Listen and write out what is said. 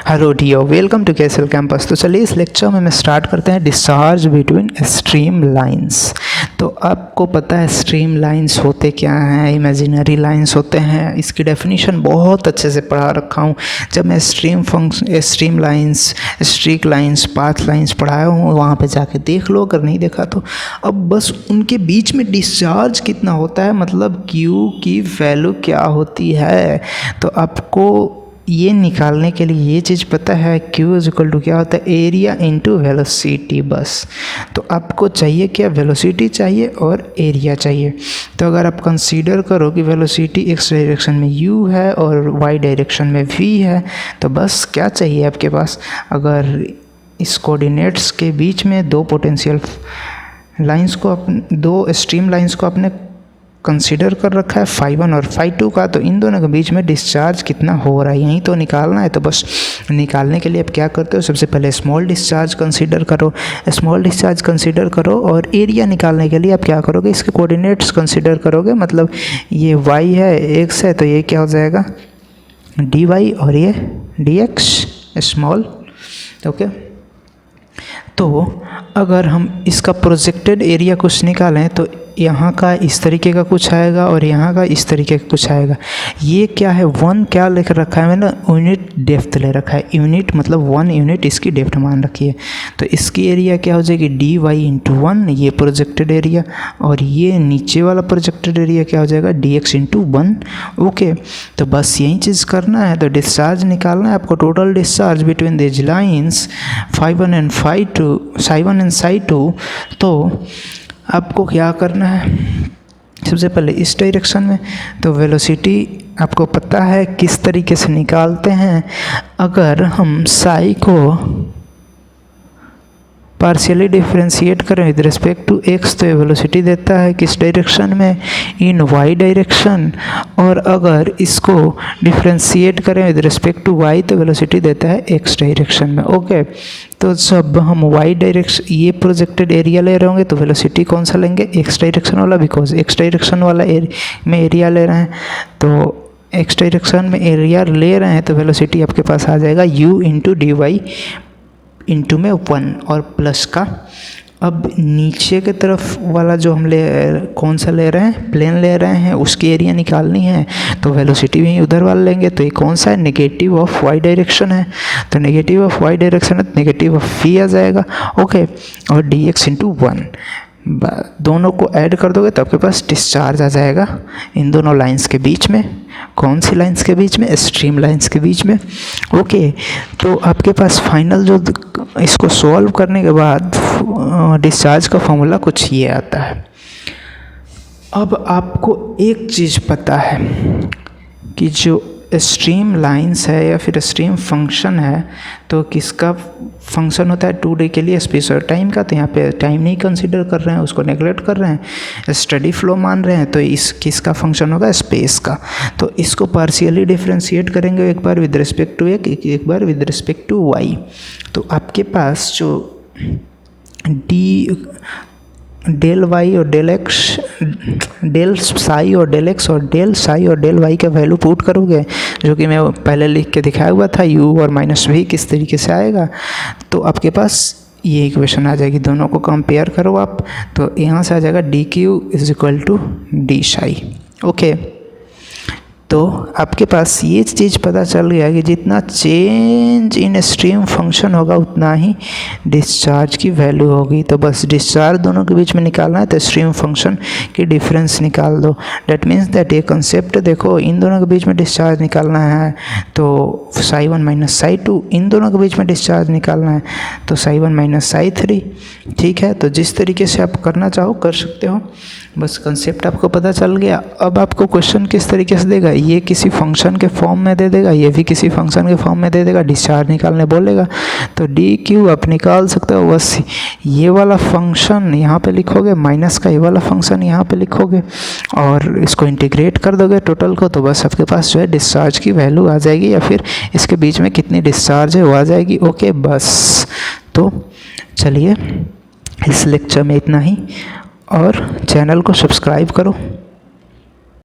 Hello डियो, welcome to KSL campus. तो चलिए इस लेक्चर में स्टार्ट करते हैं डिस्चार्ज बिटवीन स्ट्रीम लाइंस। तो आपको पता है स्ट्रीम लाइंस होते क्या हैं, इमेजिनरी लाइंस होते हैं। इसकी डेफिनेशन बहुत अच्छे से पढ़ा रखा हूँ। जब मैं stream lines, streak lines, path lines पढ़ाया हूँ, वहाँ पे जाके देख लो अगर नहीं देखा तो। अब बस उनके बीच में डिस्चार्ज कितना होता है, मतलब क्यू की वैल्यू क्या होती है, तो आपको ये निकालने के लिए ये चीज़ पता है, Q इज इक्वल टू क्या होता है, एरिया इनटू वेलोसिटी। बस तो आपको चाहिए क्या, वेलोसिटी चाहिए और एरिया चाहिए। तो अगर आप कंसीडर करो कि वेलोसिटी x डायरेक्शन में u है और y डायरेक्शन में v है, तो बस क्या चाहिए आपके पास, अगर इस कोऑर्डिनेट्स के बीच में दो पोटेंशियल लाइंस को, दो स्ट्रीम लाइंस को आपने कंसीडर कर रखा है φ1 और φ2 का, तो इन दोनों के बीच में डिस्चार्ज कितना हो रहा है यही तो निकालना है। तो बस निकालने के लिए आप क्या करते हो, सबसे पहले स्मॉल डिस्चार्ज कंसीडर करो। स्मॉल डिस्चार्ज कंसीडर करो और एरिया निकालने के लिए आप क्या करोगे, इसके कोऑर्डिनेट्स कंसीडर करोगे। मतलब ये y है, x है, तो ये क्या हो जाएगा dy और ये dx स्मॉल। ओके, तो अगर हम इसका प्रोजेक्टेड एरिया कुछ निकालें तो यहाँ का इस तरीके का कुछ आएगा और यहाँ का इस तरीके का कुछ आएगा। ये क्या है, 1 क्या लिख रखा है मैंने, यूनिट डेप्थ ले रखा है। यूनिट मतलब 1 यूनिट इसकी डेप्थ मान रखी है। तो इसकी एरिया क्या हो जाएगी, dy इंटू 1, ये प्रोजेक्टेड एरिया, और ये नीचे वाला प्रोजेक्टेड एरिया क्या हो जाएगा, dx इंटू 1। ओके, तो बस यही चीज़ करना है। तो डिस्चार्ज निकालना है आपको, total discharge between this lines φ1 and φ2। तो आपको क्या करना है, सबसे पहले इस डायरेक्शन में तो वेलोसिटी आपको पता है किस तरीके से निकालते हैं। अगर हम साई को पार्शियली डिफरेंशिएट करें विद रिस्पेक्ट टू x, तो ये वेलोसिटी देता है किस डायरेक्शन में, इन y डायरेक्शन। और अगर इसको डिफरेंशिएट करें विद रिस्पेक्ट टू y, तो वेलोसिटी देता है x डायरेक्शन में। ओके, तो जब हम y डायरेक्शन, ये प्रोजेक्टेड एरिया ले रहे होंगे, तो वेलोसिटी कौन सा लेंगे, x डायरेक्शन वाला, बिकॉज x डायरेक्शन वाला में एरिया ले रहे हैं। तो x डायरेक्शन में एरिया ले रहे हैं तो वेलोसिटी आपके पास आ जाएगा u into D Y into में 1 और प्लस का। अब नीचे के तरफ वाला जो हम कौन सा ले रहे हैं, प्लेन ले रहे हैं, उसकी एरिया निकालनी है, तो वेलोसिटी भी उधर वाला लेंगे। तो ये कौन सा है, नेगेटिव ऑफ y डायरेक्शन है, तो नेगेटिव ऑफ y डायरेक्शन है तो नेगेटिव ऑफ v आ जाएगा। ओके, और dx इंटू 1, दोनों को ऐड कर दोगे तो आपके पास डिस्चार्ज आ जाएगा इन दोनों लाइंस के बीच में। कौन सी लाइंस के बीच में, स्ट्रीम लाइंस के बीच में। ओके, तो आपके पास फाइनल जो इसको सॉल्व करने के बाद डिस्चार्ज का फॉर्मूला कुछ ये आता है। अब आपको एक चीज़ पता है कि जो स्ट्रीम लाइंस है या फिर स्ट्रीम फंक्शन है, तो किसका फंक्शन होता है 2D के लिए, स्पेस और टाइम का। तो यहाँ पे टाइम नहीं कंसीडर कर रहे हैं, उसको नेगलेक्ट कर रहे हैं, स्टडी फ्लो मान रहे हैं। तो इस किसका फंक्शन होगा, स्पेस का। तो इसको पार्शियली डिफरेंशिएट करेंगे, एक बार विद रिस्पेक्ट टू एक बार विद रिस्पेक्ट टू y। तो आपके पास जो डेल वाई और डेल एक्स, डेल साई और डेल एक्स और डेल साई और डेल वाई का वैल्यू पुट करोगे, जो कि मैं पहले लिख के दिखाया हुआ था, u और माइनस v किस तरीके से आएगा, तो आपके पास ये इक्वेशन आ जाएगी। दोनों को कंपेयर करो आप, तो यहाँ से आ जाएगा dq is equal to d psi. Okay, तो आपके पास ये चीज़ पता चल गया कि जितना चेंज इन स्ट्रीम फंक्शन होगा उतना ही डिस्चार्ज की वैल्यू होगी। तो बस डिस्चार्ज दोनों के बीच में निकालना है, तो स्ट्रीम फंक्शन की डिफरेंस निकाल दो। डैट मीन्स दैट ये कंसेप्ट देखो, इन दोनों के बीच में डिस्चार्ज निकालना है तो ψ1 माइनस ψ2, इन दोनों के बीच में डिस्चार्ज निकालना है तो ψ1 माइनस ψ3। ठीक है, तो जिस तरीके से आप करना चाहो कर सकते हो, बस कंसेप्ट आपको पता चल गया। अब आपको क्वेश्चन किस तरीके से देगा, ये किसी फंक्शन के फॉर्म में दे देगा, ये भी किसी फंक्शन के फॉर्म में दे देगा, डिस्चार्ज निकालने बोलेगा, तो डी क्यू आप निकाल सकते हो। बस ये वाला फंक्शन यहाँ पे लिखोगे, माइनस का ये वाला फंक्शन यहाँ पे लिखोगे और इसको इंटीग्रेट कर दोगे टोटल को, तो बस आपके पास जो है डिस्चार्ज की वैल्यू आ जाएगी, या फिर इसके बीच में कितनी डिस्चार्ज है वो आ जाएगी। ओके, बस तो चलिए इस लेक्चर में इतना ही, और चैनल को सब्सक्राइब करो।